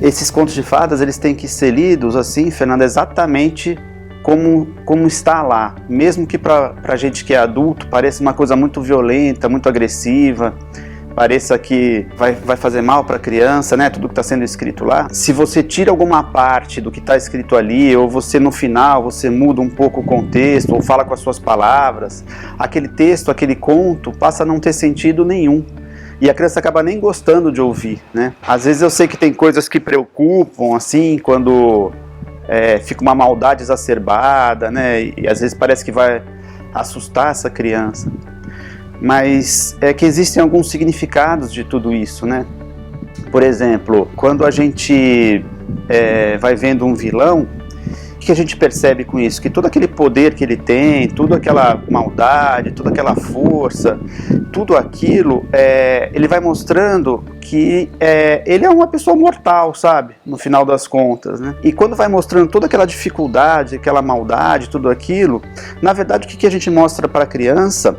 Esses contos de fadas, eles têm que ser lidos assim, Fernanda, exatamente como está lá. Mesmo que para a gente que é adulto pareça uma coisa muito violenta, muito agressiva, pareça que vai fazer mal para a criança, né? Tudo que está sendo escrito lá. Se você tira alguma parte do que está escrito ali, ou você no final, você muda um pouco o contexto, ou fala com as suas palavras, aquele texto, aquele conto passa a não ter sentido nenhum. E a criança acaba nem gostando de ouvir, né? Às vezes eu sei que tem coisas que preocupam, assim, quando fica uma maldade exacerbada, né? E às vezes parece que vai assustar essa criança. Mas é que existem alguns significados de tudo isso, né? Por exemplo, quando a gente vai vendo um vilão, o que a gente percebe com isso? Que todo aquele poder que ele tem, toda aquela maldade, toda aquela força, tudo aquilo, ele vai mostrando que ele é uma pessoa mortal, sabe? No final das contas, né? E quando vai mostrando toda aquela dificuldade, aquela maldade, tudo aquilo, na verdade o que a gente mostra para a criança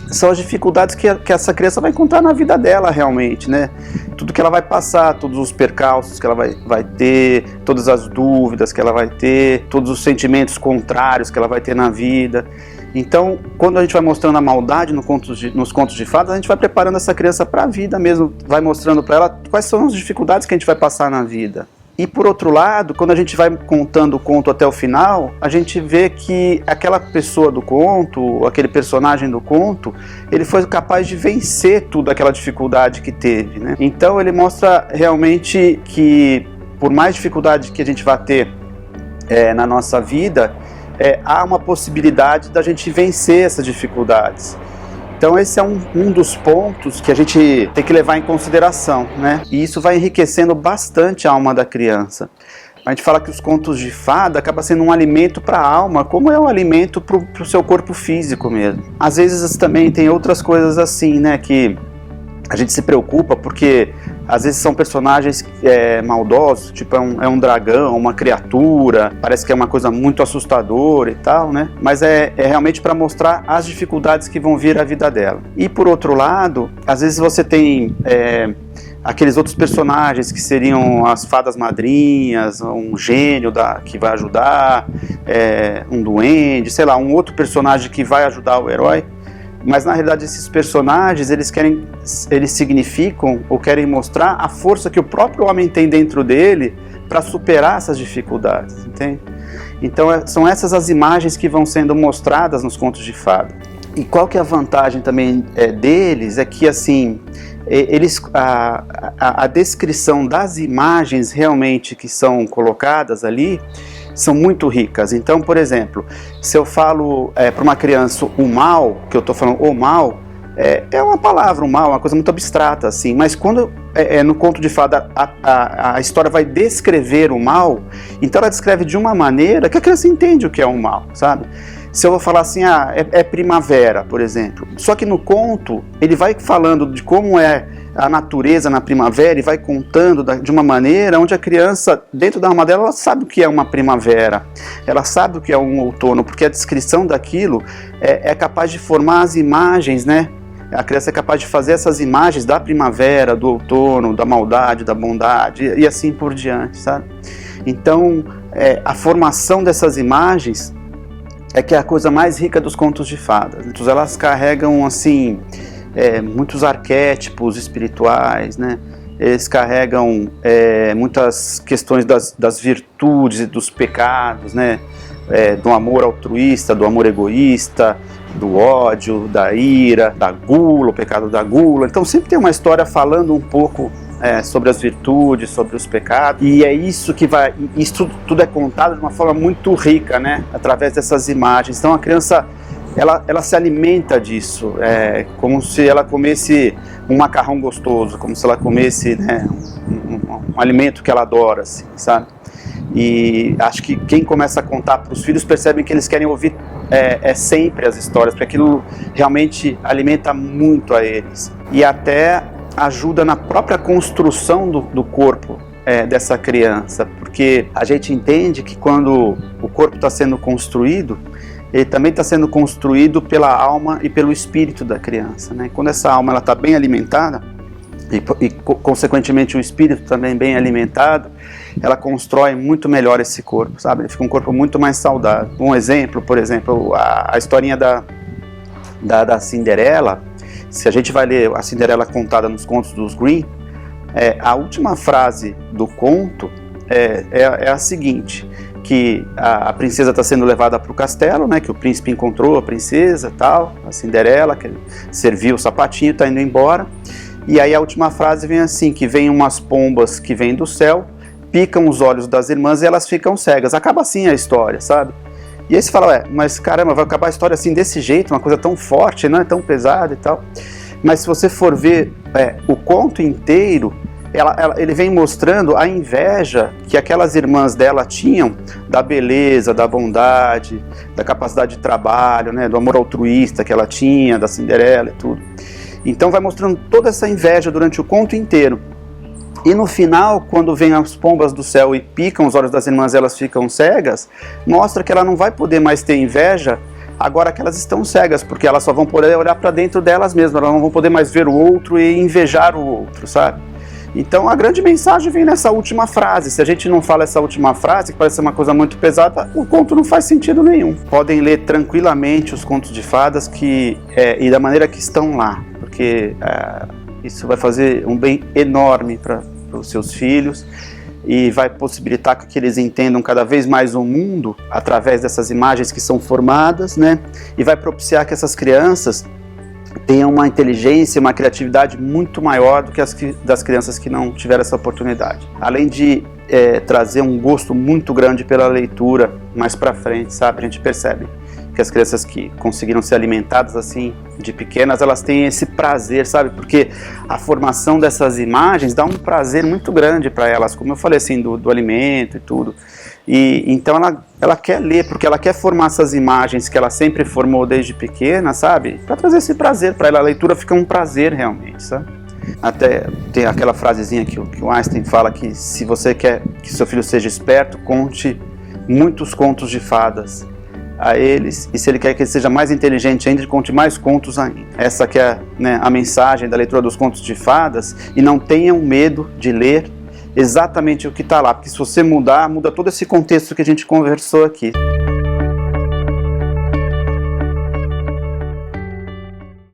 são as dificuldades que essa criança vai encontrar na vida dela realmente, né? Tudo que ela vai passar, todos os percalços que ela vai ter, todas as dúvidas que ela vai ter, todos os sentimentos contrários que ela vai ter na vida. Então, quando a gente vai mostrando a maldade nos contos de fadas, a gente vai preparando essa criança para a vida mesmo, vai mostrando para ela quais são as dificuldades que a gente vai passar na vida. E por outro lado, quando a gente vai contando o conto até o final, a gente vê que aquela pessoa do conto, aquele personagem do conto, ele foi capaz de vencer tudo aquela dificuldade que teve, né? Então ele mostra realmente que por mais dificuldade que a gente vai ter na nossa vida, há uma possibilidade da gente vencer essas dificuldades. Então esse é um dos pontos que a gente tem que levar em consideração, né? E isso vai enriquecendo bastante a alma da criança. A gente fala que os contos de fada acabam sendo um alimento para a alma, como é um alimento para o seu corpo físico mesmo. Às vezes também tem outras coisas assim, né? Que a gente se preocupa porque às vezes são personagens maldosos, tipo é um dragão, uma criatura, parece que é uma coisa muito assustadora e tal, né? Mas é realmente para mostrar as dificuldades que vão vir à vida dela. E por outro lado, às vezes você tem aqueles outros personagens que seriam as fadas madrinhas, um gênio que vai ajudar, um duende, sei lá, um outro personagem que vai ajudar o herói. Mas na realidade esses personagens, eles significam ou querem mostrar a força que o próprio homem tem dentro dele para superar essas dificuldades, entende? Então são essas as imagens que vão sendo mostradas nos contos de fada. E qual que é a vantagem também deles? É que assim, a descrição das imagens realmente que são colocadas ali são muito ricas. Então, por exemplo, se eu falo para uma criança o mal, que eu estou falando o mal, é uma palavra, o mal, uma coisa muito abstrata, assim, mas quando no conto de fada a história vai descrever o mal, então ela descreve de uma maneira que a criança entende o que é o mal, sabe? Se eu vou falar assim, é primavera, por exemplo, só que no conto ele vai falando de como é a natureza na primavera e vai contando de uma maneira onde a criança, dentro da alma dela, ela sabe o que é uma primavera, ela sabe o que é um outono, porque a descrição daquilo é capaz de formar as imagens, né? A criança é capaz de fazer essas imagens da primavera, do outono, da maldade, da bondade e assim por diante, sabe? Então, a formação dessas imagens que é a coisa mais rica dos contos de fadas. Então, elas carregam, assim, muitos arquétipos espirituais, né? Eles carregam muitas questões das virtudes e dos pecados, né? Do amor altruísta, do amor egoísta, do ódio, da ira, da gula, o pecado da gula. Então sempre tem uma história falando um pouco sobre as virtudes, sobre os pecados, e é isso que isso tudo é contado de uma forma muito rica, né? Através dessas imagens. Então a criança ela se alimenta disso, como se ela comesse um macarrão gostoso, como se ela comesse, né, um alimento que ela adora, assim, sabe? E acho que quem começa a contar para os filhos percebe que eles querem ouvir sempre as histórias, porque aquilo realmente alimenta muito a eles. E até ajuda na própria construção do corpo dessa criança, porque a gente entende que quando o corpo está sendo construído, ele também está sendo construído pela alma e pelo espírito da criança, né? Quando essa alma está bem alimentada, consequentemente o espírito também bem alimentado, ela constrói muito melhor esse corpo, sabe? Ele fica um corpo muito mais saudável. Um exemplo, por exemplo, a historinha da Cinderela. Se a gente vai ler a Cinderela contada nos contos dos Grimm, a última frase do conto é a seguinte, que a princesa está sendo levada para o castelo, né, que o príncipe encontrou a princesa, tal, a Cinderela, que serviu o sapatinho, está indo embora, e aí a última frase vem assim, que vem umas pombas que vêm do céu, picam os olhos das irmãs e elas ficam cegas. Acaba assim a história, sabe? E aí você fala, mas caramba, vai acabar a história assim desse jeito, uma coisa tão forte, não é tão pesada e tal. Mas se você for ver o conto inteiro, ele vem mostrando a inveja que aquelas irmãs dela tinham da beleza, da bondade, da capacidade de trabalho, né, do amor altruísta que ela tinha, da Cinderela e tudo. Então vai mostrando toda essa inveja durante o conto inteiro. E no final, quando vem as pombas do céu e picam os olhos das irmãs e elas ficam cegas, mostra que ela não vai poder mais ter inveja agora que elas estão cegas, porque elas só vão poder olhar para dentro delas mesmas, elas não vão poder mais ver o outro e invejar o outro, sabe? Então a grande mensagem vem nessa última frase. Se a gente não fala essa última frase, que parece ser uma coisa muito pesada, o conto não faz sentido nenhum. Podem ler tranquilamente os contos de fadas e da maneira que estão lá, porque isso vai fazer um bem enorme para os seus filhos e vai possibilitar que eles entendam cada vez mais o mundo através dessas imagens que são formadas, né? E vai propiciar que essas crianças tenham uma inteligência, uma criatividade muito maior do que das crianças que não tiveram essa oportunidade. Além de trazer um gosto muito grande pela leitura mais para frente, sabe? A gente percebe que as crianças que conseguiram ser alimentadas assim de pequenas, elas têm esse prazer, sabe? Porque a formação dessas imagens dá um prazer muito grande para elas, como eu falei assim, do alimento e tudo. E então ela quer ler, porque ela quer formar essas imagens que ela sempre formou desde pequena, sabe? Para trazer esse prazer para ela. A leitura fica um prazer realmente, sabe? Até tem aquela frasezinha que o Einstein fala que se você quer que seu filho seja esperto, conte muitos contos de fadas a eles, e se ele quer que ele seja mais inteligente ainda, conte mais contos ainda. Essa que é, né, a mensagem da leitura dos contos de fadas, e não tenham medo de ler exatamente o que está lá, porque se você muda todo esse contexto que a gente conversou aqui.